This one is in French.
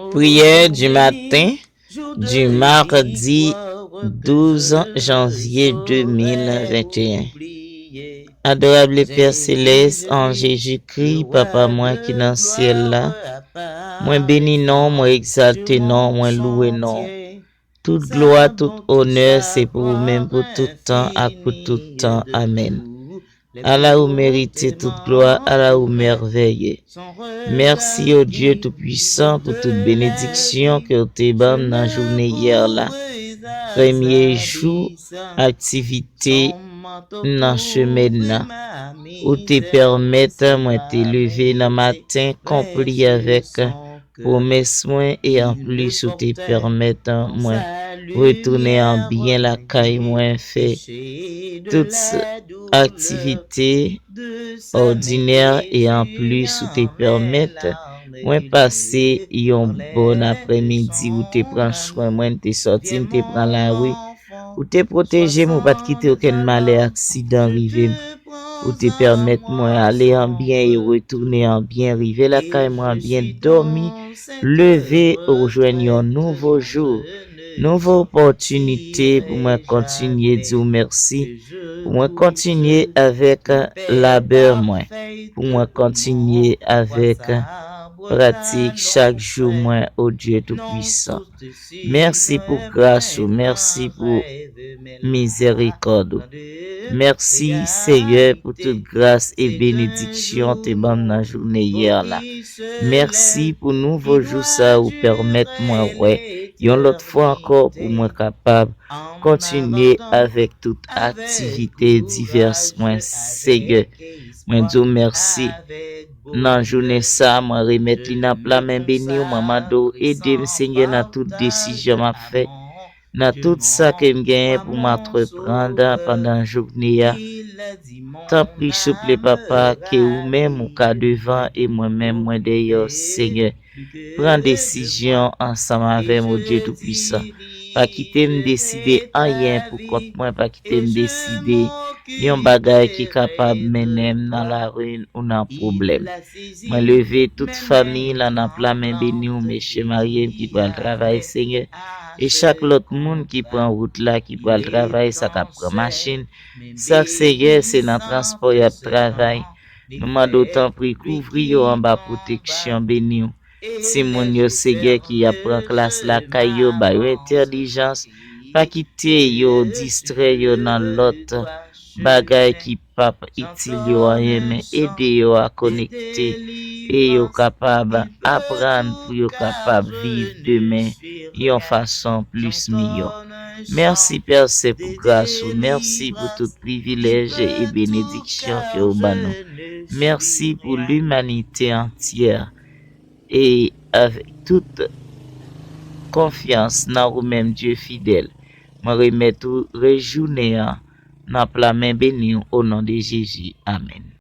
Prière du matin du mardi 12 janvier 2021. Adorable Père Céleste, en Jésus-Christ, Papa moi qui dans le ciel là, moi béni non, moi exalté non, moi loué non. Toute gloire, tout honneur, c'est pour vous-même, pour tout temps, et pour tout temps. Amen. Allah vous méritez toute gloire, Allah vous merveille. Merci au Dieu Tout-Puissant pour toute bénédiction que vous avez dans la journée hier là. Premier jour, activité dans chemin là. Ou te permettre moi te lever dans matin compris avec promesse moi et en plus ou te permettre moi retourner en bien la caille moi fait toutes activités ordinaires et en plus ou te permettre moi passer un bon après-midi ou te prendre soin moi te sortir te prendre la rue ou te protéger moi pas te quitter aucun malheur accident arrivé ou te permettre moi aller en bien et retourner en bien arriver la caille moi bien dormir lever rejoindre un nouveau jour nouvelle opportunité pour moi continuer dire merci pour moi continuer avec labeur moi pour moi continuer avec pratique chaque jour moi au Dieu tout-puissant. Merci pour grâce, merci pour miséricorde. Merci Seigneur pour toute grâce et bénédiction te bonne dans la journée hier là. Merci pour nouveau jour ça ou permettre moi ouais, une l'autre fois encore pour moi capable continuer avec toute activité diverses moi Seigneur. Moi dis merci. Dans journée ça, moi remettre li dans la main béni ou maman do aider me Seigneur dans toute décision m'a fait. Dans tout ça que me gagne pour m'entreprendre pendant la journée. Tant pis souple papa que ou même ou ka devant et moi-même moi derrière Seigneur. Prends décision ensemble avec mon Dieu tout-puissant. Pas quitter me décider rien pour compte moi, pas quitter me décider yon bagay qui capable mener dans la ruine ou dans problème. Moi lever toute famille là dans la main béni ou monsieur marié qui va travailler Seigneur. Et chaque autre monde qui prend route là qui va travailler ça qui prend machine. Ça Seigneur c'est dans transport y a travail. Nous m'a d'autant pris couvrir en bas protection béni. Si moun yo Seigneur qui apprend classe la kayo ba yo intelligence pas quitter yo distrait yo dans l'autre bagay qui pas utile yo rien mais aider yo à connecter et yo capable apprendre pour yo capable vivre demain yon façon plus meilleure. Merci Père c'est pour grâce, merci pour tout privilège et bénédiction que vous banou. Merci pour l'humanité entière. Et avec toute confiance dans vous-même Dieu fidèle, je remets tout réjourner dans la main bénie au nom de Jésus. Amen.